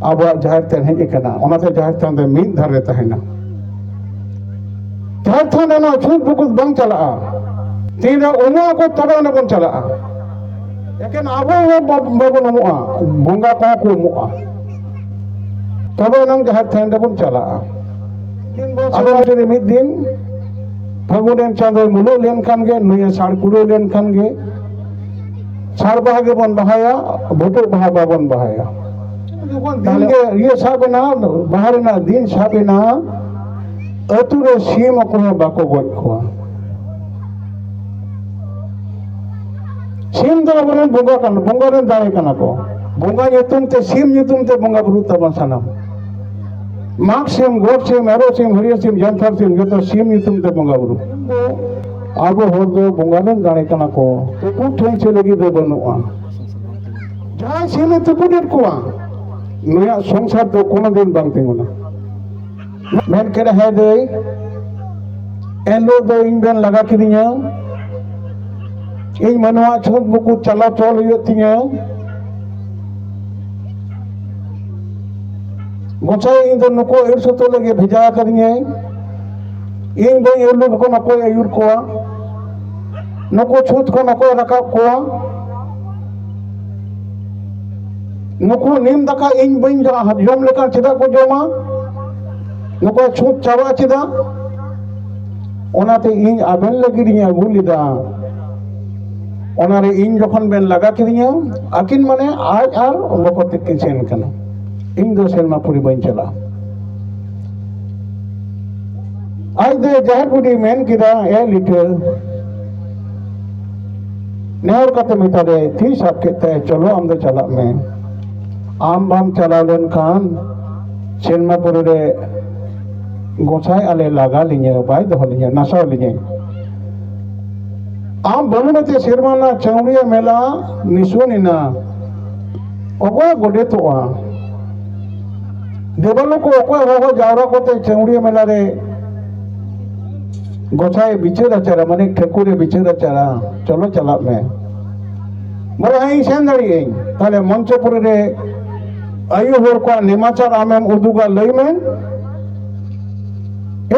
अब जहर तेन हेजना जहर थान मीद धारे तहना जहर थान छूट बुकुत बंग चला तीन उमा को तब बन चला एकेन अब बाबन उमुआ बंगा को उमुआ तब जहर थान बन चला मीद दिन फागुन चाँद मुलुक लेनखान गे नुया साड़ कुड़ो लेनखान गे साड़ बाहा गे बन बहाया भुटुक बाहा बाबन बहाया दिन गे ये साबेना बाहरना दिन साबेना अतुरे सीम को बाको गज को सीम दो बने बंगा कान बंगा रे दाए काना को बंगा nyutum te सीम nyutum te बंगा बुरु तबन सानाम माग सीम गोट सीम एरो सीम हरियर सीम जानथार सीम जो सीम nyutum te बंगा बुरु अब होर दो बंगा रे दाए काना को तुपु ठें से लगी दो बनुआ जहां सीम तुपु डेट कोआ नुया संसार दो कोनो दिन बांग तिंगुना मेन के है दे एलो दो इन बेन लगा किदिया इन मनवा छोट बुकु चला चल हुयतिया गोचाई इन दो नको एरसो तो लगे भेजा करिए इन दो एलो को नको अयुर कोआ नको छूत को नको रकाब कोआ नुकु नीम दका इन बइन जम लेका चेदा को जमा नुको छूट चाबा चेदा ओनाते इन आबेन लगिरिया गुलिदा ओनारे इन जखन बेन लगा किरिया आकिन माने आज आर लोको तेकिन सेन कना इन दो सेनमा पुरी बइन चला आज दे जहर बुडी मेन किदा ए लिटिल नेहर कते मितारे थी सब केते चलो हम दो चला में आम बाम चला लेन खान सेनमापुर रे गोसाई आले लगा लिये बाय दो लिये नशा लिये आम बनुमते सिरमाना चौड़िया मेला निसुनिना ओको गोडे तो आ देवलो को ओको हो जावरा कोते चौड़िया मेला रे गोसाई बिचेर आचारा माने ठेकुरे बिचेर आचारा चलो चला में बोले आई सेन दाड़ी ताले मंचपुर रे आयु होर को निमाचार आमेम उदुगा लई में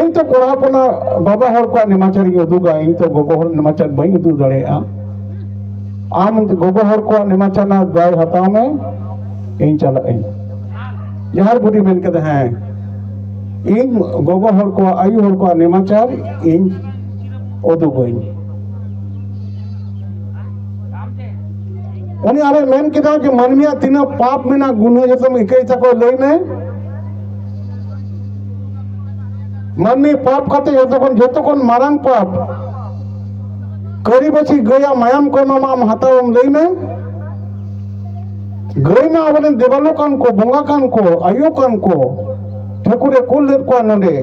इन तो कोड़ापना बाबा होर को निमाचार उदुगा इन तो गोगो होर निमाचार बई उदु दड़े आम गोगो होर को निमाचार ना दाय हताव में इन चला जहर बुढ़ी मेन के हैं इन गोगो होर को आयु होर को निमाचार इन उदुगई उन्हें आरे मेन किदा कि मनमिया तीना पाप मेना गुनो जतम इकई तको लई में मनमी पाप खाते जतो कोन मारंग पाप करी बची गया मायाम को माम हतावम लई में गई में आवने देवलो कान को बंगा कान को आयु कान को ठकुरे कुल लेर को नडे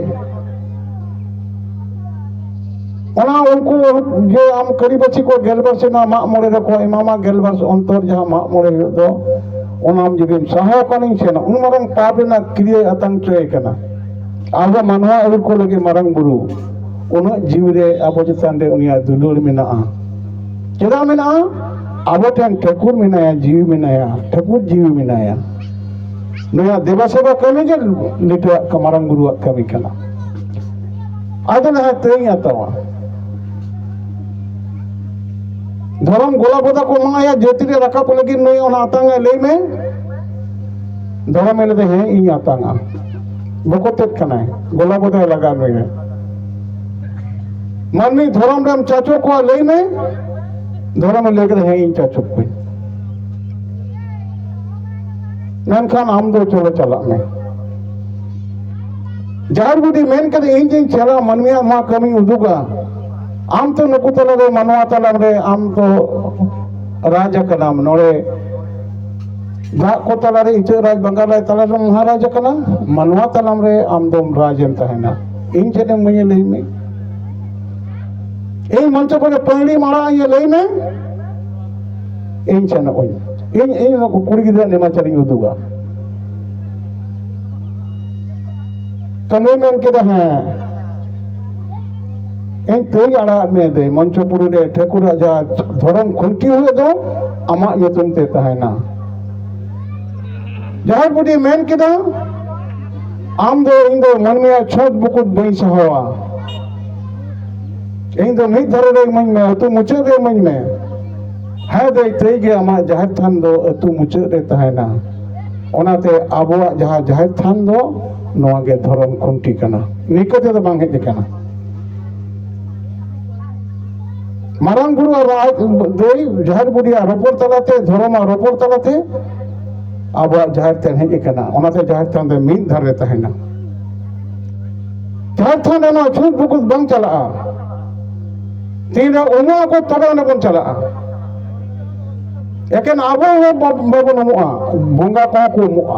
ओना उनको जे आम करी बची को गेलबर से ना मा मोड़े रखो इमामा गेलबर अंतर जहां मा मोड़े दो ओनाम जिबिन सहाय कानिन से ना उन मरंग पाप ना क्रिया अतंग चोय कना आबो मानवा एबुर को लगे मरंग गुरु उन जीव रे आबो चितान रे उनिया दुलुर मेना चेदा मेना आबो ठन ठकुर मेनाया जीव मेनाया ठकुर जीव मेनाया नया देवा सेवा कमे जे लिटा कमरंग गुरु कमी कना आदन है तेई आतावा धर्म गोला बोदा को माया ज्योति रे रखा लगी नई ओना आतांगा लई में धर्म में ले है इ आतांगा बको तेत कना गोला बोदा लगा में मनमी धर्म राम चाचो को लई में धर्म लेकर है इ चाचो को ननखान आम दो चलो चला में जहर बुदी मेन कर इंजिन चला मनमिया मा कमी उदुगा आम तो नुकु तला रे मनवा तला रे आम तो राजा कनाम नोड़े दा को तला रे इचे राज बंगाल रे तला रे महाराजा कना मनवा तलाम रे आम दो राजन तहना इन चने मने लई में ए मंच को पहली मारा ये लई में इन चने ओय इन को कुड़ी गिदरा निमाचरी उदुगा तने मेन के हैं इन तोई आड़ा में दे मंचपुरी रे ठकुर जा धरम खुंटी हुए दो अमा युतुम ते तहना जहाँ बुढ़ी मेन किदा आम दो इन दो मन में छोट बुकुट बई सहावा इन दो मित धरे रे मन में तू मुचे रे मन में है दे तेई गे आमा जाहिर थान दो तू मुचे रे तहना ओनाते आबोआ जहाँ जाहिर थान दो नोआ गे धर्म खुंटी कना निकते तो बांग हेज कना मारांग गुरु और देई जाहिर बुढ़ी रोपर तलाते धर्म रोपर तलाते अब जाहिर थान हेज कना ओनाते जाहिर थान दे मित धरे तहना जाहिर थान ना छूट बुकुत बांग चला तीन उमा को तबे न बन चला एकेन आबो बाबन उमुआ बंगा को उमुआ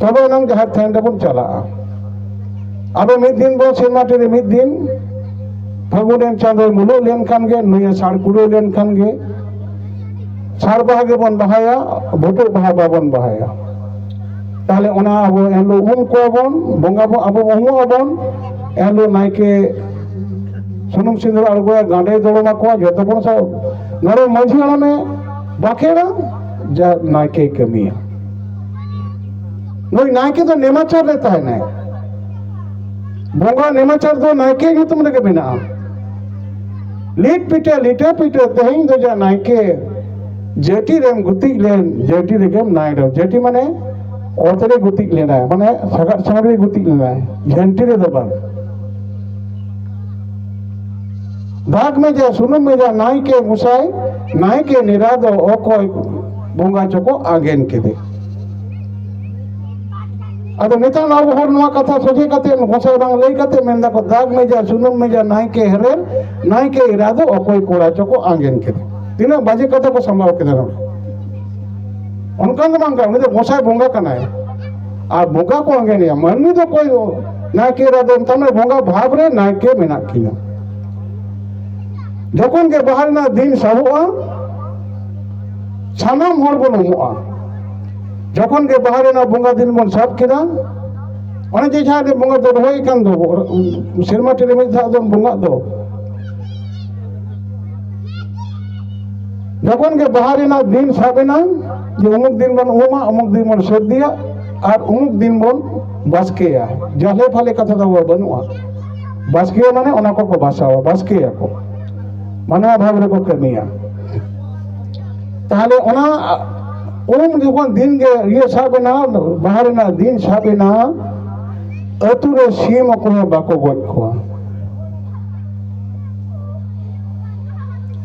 तबे नंग जाहिर थान बन चला अब मिद दिन बो सेमा टेरे मिद दिन फागुन चांदो मुलो लेन खान गे नुया साड़ कुड़ो लेन खान गे साड़ बाहा गे बन बहाया भोटो बाहा बाबन बहाया ताले ओना अब एलो को बन बंगा बो अब उमु अबन एलो नाइके सुनुम सिंदूर अड़गोया गांडे दड़मा को जतो बन सब नरे माझी आना में बाखेड़ा जा नाइके कमिया नोई नाइके तो नेमाचार लेता है ना बंगा नेमाचार दो नाइके ही तुम लगे बिना लीट पीटे तेहिं दो जा नाइके जेटी रेम गुतिक लेन जेटी रेगेम नाइ दो जेटी माने ओतरे गुतिक लेना है माने सगर सगर गुतिक लेना है झंटी रे दबा दाग में जा सुनुम में जा नाई के मुसाई नाई के निरादो ओकोय बंगा चको आगेन के दे अब नेता ना हर नवा कथा सोचे कते मुसाई बांग लई कते मेंदा को दाग में जा सुनुम में जा नाई के हरेर नाई के इरादो ओकोय कोड़ा चको आगेन के दे तीनों बाजे कथा को संभाव के दे उनका मांगा उन्हें तो मुसाई बंगा कना है आ बंगा को आगेन या मन तो कोई नाई के इरादो तने बंगा भाव रे नाई के मेना किना जखन के बाहर ना दिन साबुआ सानाम हर बन उमुआ जखन के बाहर ना बंगा दिन बन साब केदा ओने जे जहां दे बंगा दो होय कान दो सिरमा टेरे में धा दो बंगा दो जखन के बाहर ना दिन साबे ना जे उमुक दिन बन उमा उमुक दिन बन सर्दिया और उमुक दिन बन बासकेया जले फाले कथा दो बनुआ बासकेया माने ओना को भाषावा बासकेया को मानवा भाव रे को कमिया ताहले ओना जखन दिन गे ये साबेना बाहर ना दिन साबेना अतु रे सीम को बाको गज को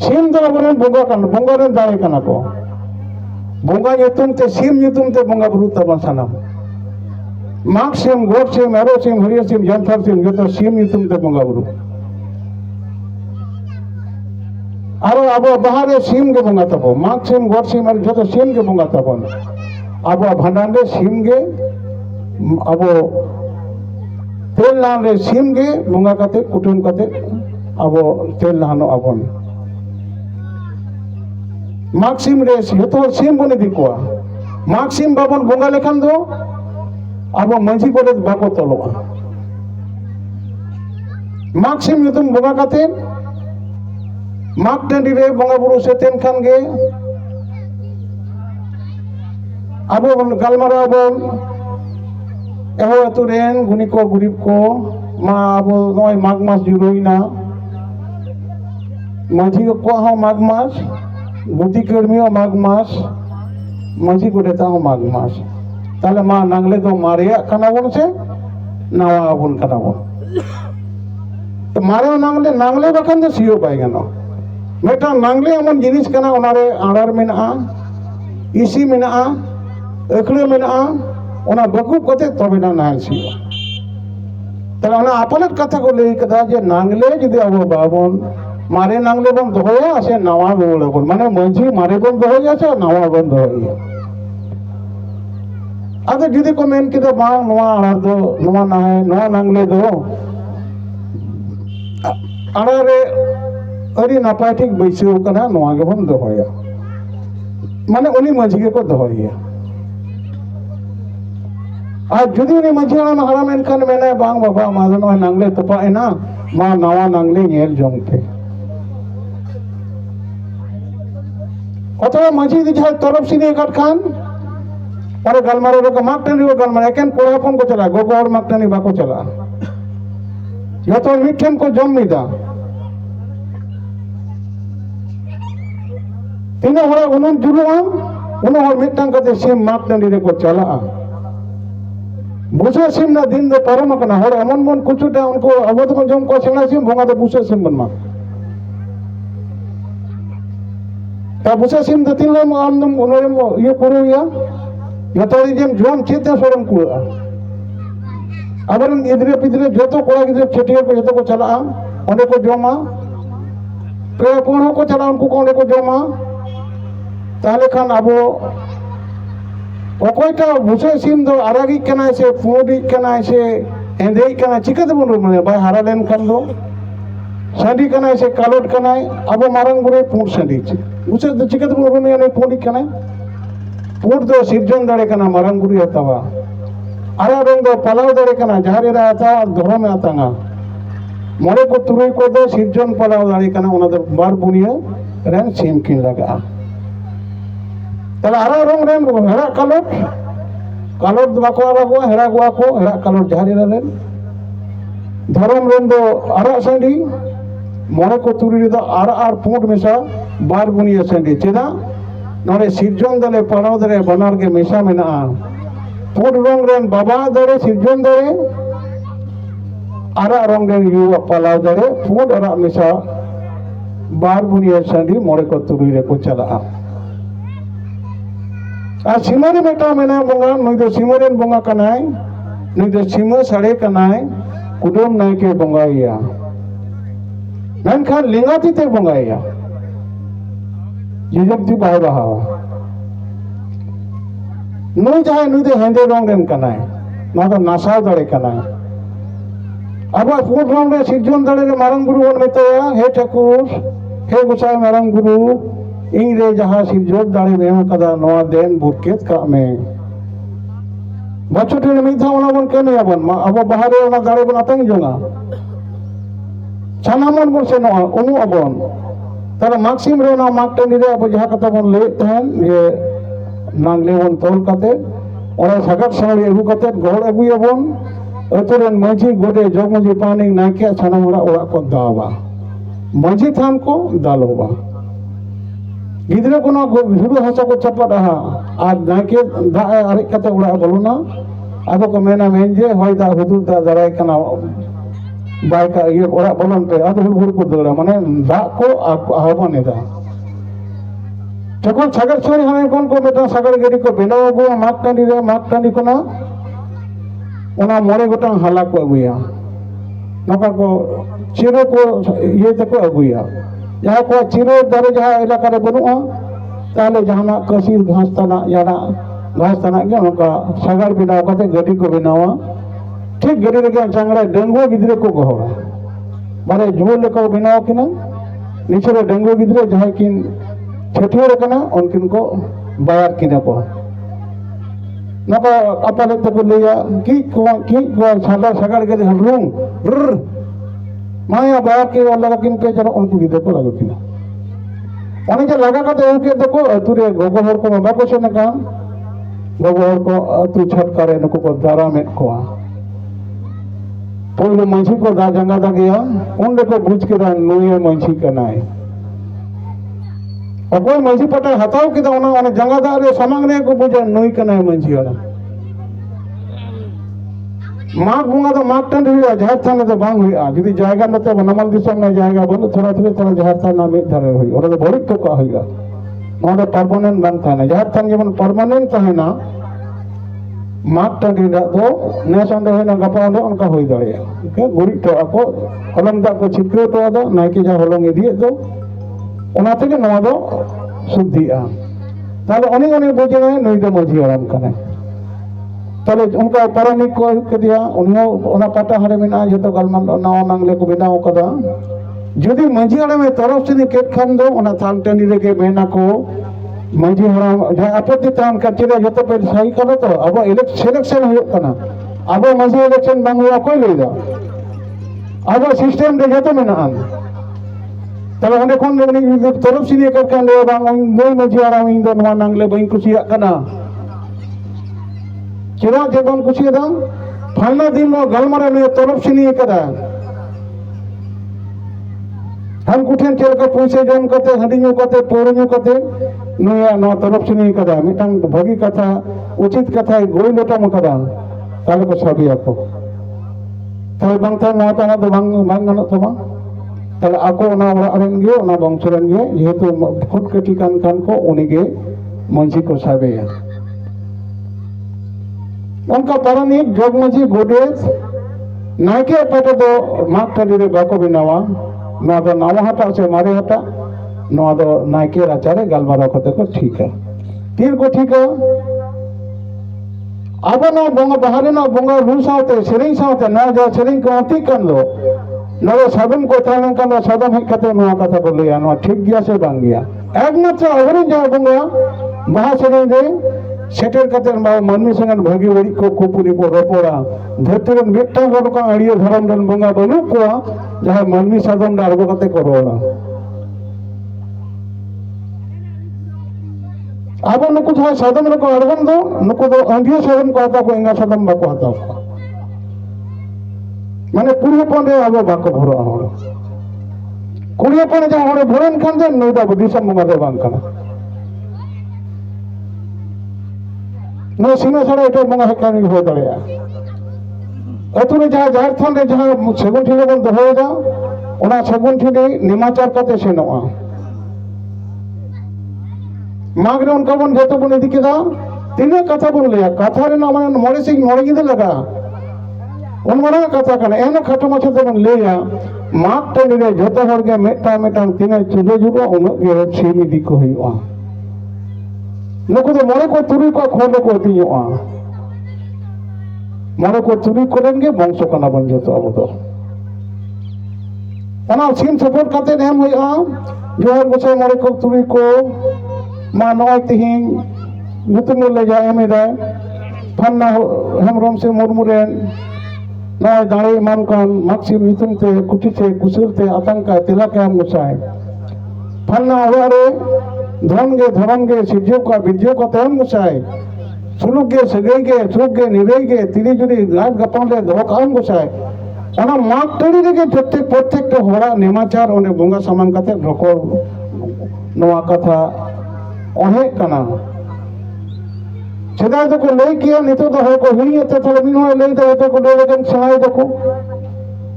सीम दो बने बंगा रे दाए कना को बंगा nyutum ते सीम nyutum ते बंगा बुरु तबन सनम माग सीम गोट सीम एरो सीम हरियर सीम जानथर सीम जो तो सीम nyutum ते बंगा बुरु आरो अब बाहर सीम के बंगा तबो माग सीम गोट सीम और जो सीम के बंगा तबन अब भंडान रे सीम के अब तेल नाम रे सीम के बंगा कते कुटुम कते अब तेल नानो अबन माग सीम रे जो सीम बने दिकोआ माग सीम बाबन बंगा लेखान दो अब मंझी को बाको तलोआ माग सीम जो तुम बंगा कते माग टंडी रे बंगा बुरु से तेन खान गे अब गलमारा बन एहो अतु रेन गुनी को गरीब को मा अब नय माग मास जुरोइना माझी को हा माग मास बुद्धि कर्मी माग मास माझी को देता हूं माग मास ताले मा नांगले तो मारिया कना बन से नावा बन कना बन तो मारे नांगले नांगले बखन दे सियो पाएगा ना मेटा नांगले अमन जिनिस कना ओनारे आड़ार मेना इसी मेना अखड़े मेना ओना बकुब कते तबे ना नाल सियो तले ओना आपनत कथा को लई कदा जे नांगले जदि अब बाबन मारे नांगले बन दोया से नवा बोल बन माने मंझी मारे बन दोया से नवा बन दोया आदे जदि को मेन के बा नवा आड़ार दो नवा ना है नवा नांगले दो आड़ारे अरी नापाय ठीक बैसो कना नवा के बन दोया माने उनी मंझी के को दोया आज जुदी उनी मंझी आना हराम एनखान मेना बांग बाबा मादन नांगले तपा एना मा नवा नांगले नेल जोंगते अथवा माझी जहाँ तरफ सिने काट खान और गलमारे रो माग टनी रो गलमारे एकेन कोड़ा हपन को चला गोगो और माग टनी बाको चला या तो मिठन को जम मिदा तीनों हरा उन्होंने जुलुआ उन्होंने मिठन का सिम माग टनी रे को चला बुसे सिम ना दिन दो परम कना हर अमन मन कुछ टा उनको अवध को जम को सेना सिम भोंगा तो बुसे सिम बन मा ता बुसे सिम दो तीन लोग आम दम उन्होंने ये करो या यथारी जेम जोम चेते सोरम को अगर इधरे पिधरे जो तो कोड़ा किधरे छटिया को जो को चला उन्हें को जोमा पे कौन को चला उनको कौन को जोमा ताले खान अबो ओकोइटा बुसे सिम दो आरागी कनाय से फोडी कनाय से एंदेई कनाय चिकते बन मने बाय हारा लेन खान दो सांडी कनाय से कालोट कनाय अबो मारंग बुरे पुर सांडी बुसे दो चिकते बन मने ने फोडी कनाय पुर दो सिरजन दाड़े कना मारंग बुरी हतावा आरा रंग दो पलाव दाड़े कना जहारे रा आता धरो में आतांगा मोरे को तुरई को दो सिरजन पलाव दाड़े कना उना दो बार बुनिया रेन सिम किन लगा तला आरा रंग रेन हेरा कालोट बाको आरा को हेरा गुआ को हेरा कालोट जहारे रा लेन धरम रेन दो आरा सांडी मोरे को तुरई दो आरा आर पुंड मेसा बार बुनिया सांडी चेदा नोरे सिरजन दले पलाव दरे बनार के मेसा में ना पुंड रंग रेन बाबा दरे सिरजन दरे आरा रंग रेन युवा पलाव दरे पुंड आरा मेसा बार बुनिया सांडी मोरे को तुरई रे को चला आ सिमरे बेटा मेना बोंगा नई दो सिमरेन बोंगा कनाय नई दो सिम साड़े कनाय कुदुम नाय के बोंगाइया मेनखान लिंगाती ते बोंगाइया जिजब ती बाय बहा नई जाय नई दे हेंदे रंग रेन कनाय ना तो नासाव दड़े कनाय अब पुंड रंग रे सिरजन दड़े रे मारंग गुरु वन मेतया हे ठाकुर हे गोसाई मारंग गुरु इन रे जहाँ सिरजोत दाड़े में कदा नवा देन बुरकेत का में बच्चों टे मिथा ओना बन के नहीं बन अब बाहर ओना दाड़े बन आतंग जोंगा छानामन बन से नवा उनु अबन तारा माक्सिम रे ना माक टनी रे अब जहाँ कता बन ले तहन ये नांगले बन तोल कते ओना सगत साड़ी अगु कते गोड़ अगुय बन अतुरन माझी गोडे जोग माझी पानी नाके छानामरा ओड़ा को दावा माझी थान को दालोबा गिद्रे को ना झुड़ू हसा को चपट रहा आज नाके दा अरे कते उड़ा बोलुना अब को मेना मेंजे होयदा हुदुर दा दराय कना बाय का ये उड़ा बोलन पे अब हुड़ को दड़ा माने दा को आह्वाने दा तখন सागर छोरी हमें कौन को बेटा सागर गेडी को बेनाव गो माक टांडी को ना ओना मोरे गोटांग हाला को अगुया नका को चिरो को ये तको अगुया जहाँ को चिरो दारे जहाँ इलाका रे बनुआ ताले जहाँ कसीर घास तना याना घास तना के उनका सागर बिना कते गड्डी को बनावा ठीक गड्डी रे चांगड़ा डेंगू गिद्रे को गहवा मारे जुल लेको बनावा किना नीचे रे डेंगू गिद्रे जहाँ किन छठियर कना उनकिन को बायर किना को नका अपने तक लिया की सादा सागर के हलरूं माया बाया के वाला किन पे जरा उनको गिदे को लागो किना उन्हें जो लगा का तो उनके देखो तुरे गोगोहर को मबा को से नका गोगोहर को तू छट करे नको को दारा में को पोलो मंझी को दा जंगा दा गया उन देखो बुझ के दा नोये मंझी कनाय अकोय मंझी पटा हताव के दा उन्हें जंगा दा रे समांगने को बुझा नोई कनाय मंझी वाला माग बुंगा तो माग टंड हुआ जहर थाने तो बांग हुआ जुदी जायगा नते नमल दिसम में जायगा बोले थोड़ा थोड़ा जहर थाना में धरे हुई और तो बड़ी तो का होगा नोडे परमानेंट बन थाने जहर थान जेमन परमानेंट थाना माग टंड दो नेस अंडे होना गपा अंडे उनका होई दाड़िया ओके गुरी तो ako हलंग दा को छिपके तो दा नाइके जा हलंग इदिए दो ओना तेगे नवा दो शुद्धिया ताले अनेक अनेक बुझे नई दो मझी आराम कने ताले उनका पारानिक को के दिया उन्हें पाटा हरे में जो तो गलमान नवा नांगले को बिना कदा जुदी मंझी हड़े में तरफ से केट खान दो उन्हें थान टंडी रे मेना को मंझी हराम जहां आपत्ति तान कचरे जो तो पे सही करो तो अब सिलेक्शन हो कना अब मंझी इलेक्शन बांग हुआ कोई लेदा अब सिस्टम दे जो तो मेना তাহলে অনেকক্ষণ তরফ সিনিয়ে কাটকান লে বাং নই মাঝি আর আমি ইন্দো নোয়া নাংলে বাই কুসিয়াক কানা চেরা যে বাং কুসিয়া দাম ফালনা দিন গালমারা নিয়ে তরফ সিনিয়ে কাদা हम कुठेन चल के पैसे जम करते हडी न्यू करते पौर न्यू करते नया नो तरफ से नहीं कदा मिटांग भगी कथा उचित कथा गोई लोटम कदा ताले को सभी आपको ताले बंगता माता ना तो बंग गनो तमा ताले आको ना अरेन गे ना बंगसुरन गे ये तो खुद कटी कान को उनिगे मंजी को साबे उनका पारानी जोग मंजी गोडेस नायके पटे दो माक टली रे बाको बिनावा नवा दो नावा हटा से मारे हटा नवा दो नायके राचारे गलमारा कते को ठीक है तीर को ठीक है अब ना बंगा बाहरे ना बंगा रू सावते सेरिंग सावते ना जा सेरिंग को अति कन लो नवे सादम को तालन कन सादम हे कते नवा कथा को लिया नवा ठीक गया से बांग गया एकमात्र अवरी जा बंगा बाहा सेरिंग दे सेटर कते मानवी संगन भागी वड़ी को कुपुरी को रपोड़ा धरती मिट्टा हर का अड़ियो धरम दन बंगा बनु को जहां मानवी सादम डारगो कते करोड़ा अब नुकु जहां सादम रो को अड़गन दो नुकु दो अंधियो सादम को आता को इंगा सादम बाको आता माने पूर्व पंडे अब बाको भरो हर कुड़िया पंडे जहां हरे भरन खान दे नोदा दिसम बंगा दे बांग कना नो सीमा छाड़ा एटा बंगा हेकानी हो दड़िया अतुरे जहां झारखंड रे जहां सगुन ठिले बन दोहोदा ओना सगुन ठिले निमाचार कते सेनोआ मागरे उनका बन जतो बन इदी केदा तिने कथा बोल लिया कथा रे ना माने मोरे से मोरे गिदे लगा उन मरा कथा कने एनो खटो मछे तो बन लेया माग टली रे जतो हर के मेटा मेटा तिने चुले जुबो उन के सीमी दी को हुआ नुकु तो मोरे को तुरी को खोले को दियोआ मोरे को तुरी करेंगे वंश कना बन जतो अब तो अना सीम सपोर्ट करते नेम हुआ जो हर बसे मोरे को तुरी को मा नय तिहिं नुतुम ले जाए मेदा फन्ना हेमरम से मुरमुरेन नय दाड़े इमाम कान माक्सिम नुतुम ते कुटी ते कुसुल ते आतंका तिला के हम मुसाए फन्ना ओरे धर्म गे सिज्जो का बिज्जो का तयम गुसाए सुलुक गे सगई गे सुलुक गे निरई गे तिनी जुदी गात गपान ले दो काम गुसाए ओना माग टड़ी रे जत्ते प्रत्येक तो होरा नेमाचार ओने बंगा समान कते रको नवा कथा ओहे कना सेदा तो को लई किया नितो तो हो को हिनी ते थोड़ा दिन हो लई दो तो को दो जन सहाय दको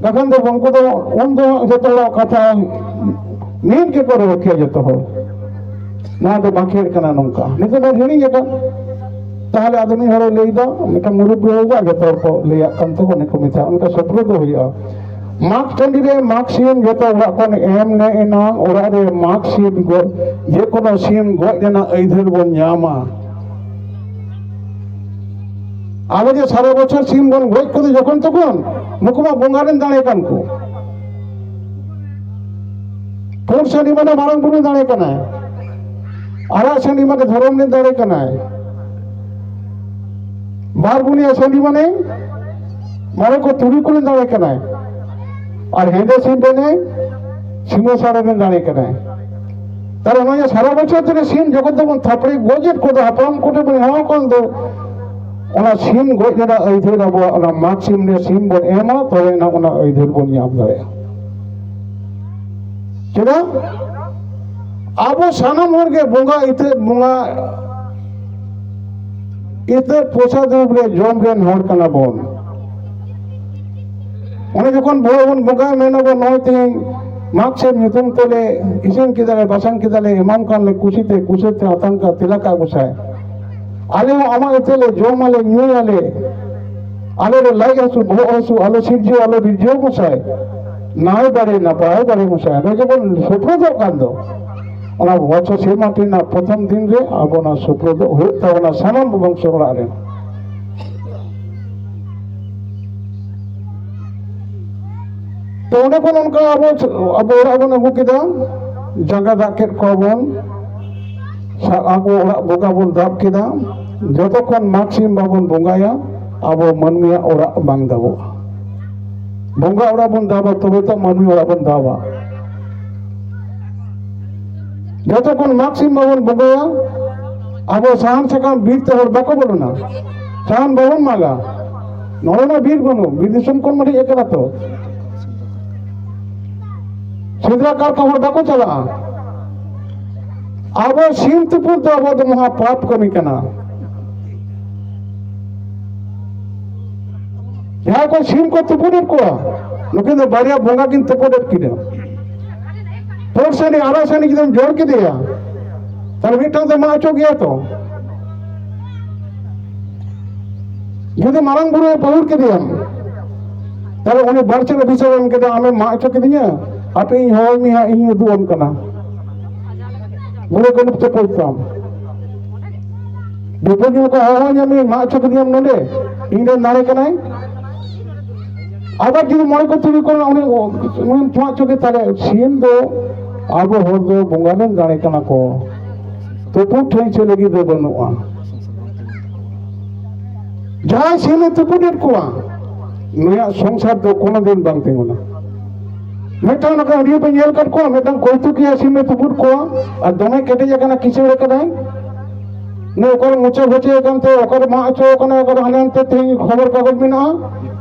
लगन दो बंको तो उन दो जतो कथा नीन के पर रखे जतो हो ना तो बाकी कना नंका नितो तो हिनी जका ताहले आदमी हरे लई दो मिटा मुरुब होगा जतो को लिया कन तो को मिथा उनका सपरो तो होया मार्क टंडी रे मार्क सीएम जतो ओरा कोन एम ने एना ओरा रे मार्क सीएम गो जे कोनो सीएम गो देना ऐधर बन न्यामा आवे जे सारा बछर सीएम बन गoj को जखन तखन मुकमा बंगारेन दाणे कान को पोर सनी माने मारंग बुरु दाणे कना आरा सनी माने धरम ने दाणे कना बार बुनिया सनी माने मारे को तुरी को दाणे कना और हेंदे सिंधे ने सिंह सारा ने दाणे कना तार नया सारा बछर तने सीएम जगत बन थापड़ी गोजेट को हापाम कोटे बन हां कोन दो ओना सीम गoj ना ऐधर अब ओना माग सीम ने सीम बन एमा तोरे ना ओना ऐधर बन याम दाड़े चला आबो सानाम हर के बोंगा इते पोसा दूब रे जोम रेन हर कना बोन ओने जखन बोन बोंगा मेनो बो नय तिं माग से नितुम तले इसिन किदाले बासान किदाले इमाम खान ले कुसिते आतंका तिलका गुसाय आले आमा इतले जोमाले न्यूयाले आले रे लाई हसु भो हसु आले सिज्जो आले बिज्जो गुसाय नाय दारे ना पाय दारे गुसाय रे जबन सुप्रो दो कांदो ओना वचो सेमाटी ना प्रथम दिन रे आबोना सुप्रो दो हो तावना सानाम वंश ओरा रे तो ओने कोन उनका अब ओरा बन अगु केदा जगह दाकेट कोबन आबो ओरा बोगा बन दाब केदा जतक्षण माक्सिम बाबन बंगाया अब मानमिया ओरा बांग दाबो बंगा ओरा बन दाबा तबे तो मानमी ओरा बन दाबा যতক্ষণ মাক্সিম বাবন বগয়া আবো সাহান সেখান বীর তো বাকো বলো না সাহান বাবন মাগা নয় না বীর বনো বীর দিশম কোন মানে একলা তো সিদ্ধাকার খবর বাকো চালা আবো সিম তুপুর তো আবো তো মহা পাপ কমি কেনা यहाँ को सीम को तुपुरेर को लेकिन तो बारिया बोंगा किन तुपुरेर की ना फोर से नहीं आरा से नहीं किधर जोड़ के दिया तर मीठा तो माचो गया तो ये तो मारंग बुरे पहुर के दिया तर उन्हें बर्चे ने बिचारे उनके तो हमें माचो के दिया आप ही हो नहीं है ही दो उनका ना बुरे को नुक्ते पहुंचता विपरीत को हो या मैं माचो के दिया हमने इंडियन नारे का नहीं আবার যদি মনে করতে করে উনি তোমার চোখে তাহলে সিম দো আবো হর দো বঙ্গালেন দাঁড়ে কানা কো তুপুর ঠেই চলে গিয়ে দেবো নোয়া যাই সিমে তুপুরের কোয়া নয়া সংসার দো কোনোদিন বাংতে না মেটাং না রিও পে নেল কাট কোয়া মেটাং কৌতুকিয়া সিমে তুপুর কোয়া আর দমে কেটে যায় না কিছু রেখে দেয় ने ओकर मुचा बचे कंते ओकर मा अचो कने ओकर हनंते तेई खबर कागज में ना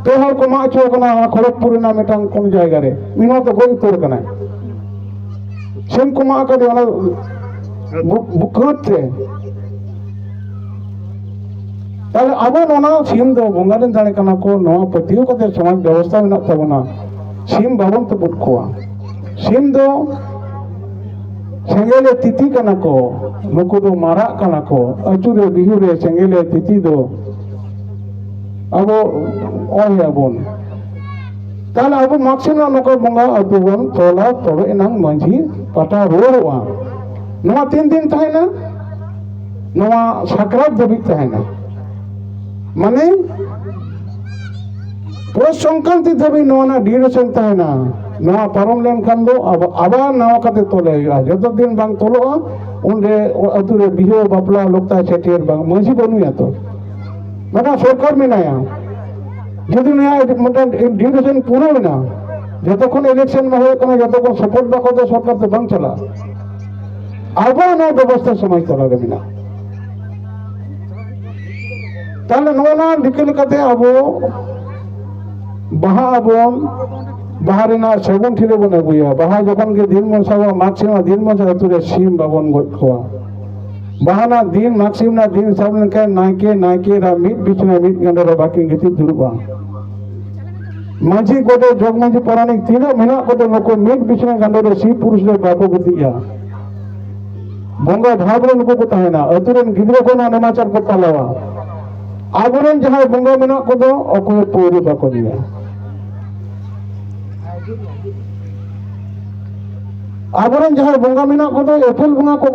तो हर को मा अचो कना खड़गपुर ना मेटांग कोन जायगा रे मिनो तो गोई तोर कना सेम को मा का देना बुकते ताले आबो नोना सीम दो बंगालन जाने कना को नो पतियो को समाज व्यवस्था में ना तबना सीम बाबन तो बुटखवा सीम दो सेंगेले तिथि कना को नुकु दो मारा कना को अचुरे बिहुरे सेंगेले तिथि दो अबो ओया बोन ताला अबो माक्सिना नुको बंगा अदुवन तोला तोबे नंग मंजी पटा रोवा नवा 3 दिन थायना नवा साकरात दबिक थायना माने पोष संक्रांति दबि नवा ड्यूरेशन थायना नवा पारम लेन खान दो अब नवा कते तोले जत दिन बांग तोलो उनरे अतुरे बिहो बापला लोकता छेटियर बांग मजी बनुया तो मना सरकार में नया यदि नया मतलब ड्यूरेशन पूरा ना जतक्षण इलेक्शन में हो कने जतक्षण सपोर्ट बाको तो सरकार तो बांग चला अब ना व्यवस्था समाज चला रे मिना ताले नोना निकल कते अब बाहा अबन बाहर ना सेवन ठिले बने बुया बाहा जखन के दिन मन सावा माक्सिमा दिन मन अतुरे सीम बाबन गट खवा बाहाना दिन माक्सिमा दिन साबन के नायके रा मिट बिचना मिट गंडरा बाकी गति दुरुबा माझी गोटे जोग माझी परानिक तीन महीना गोटे नको मिट बिचना गंडरा सी पुरुष रे बाको गतिया बंगा भाबरे नको को ताहेना अतुरेन गिद्रे को ना नमाचार को पालावा आबुरेन जहां बंगा मेना को दो अको पूरी बाको दिया आबुरेन जहां बंगा मेना को दो एफएल बंगा को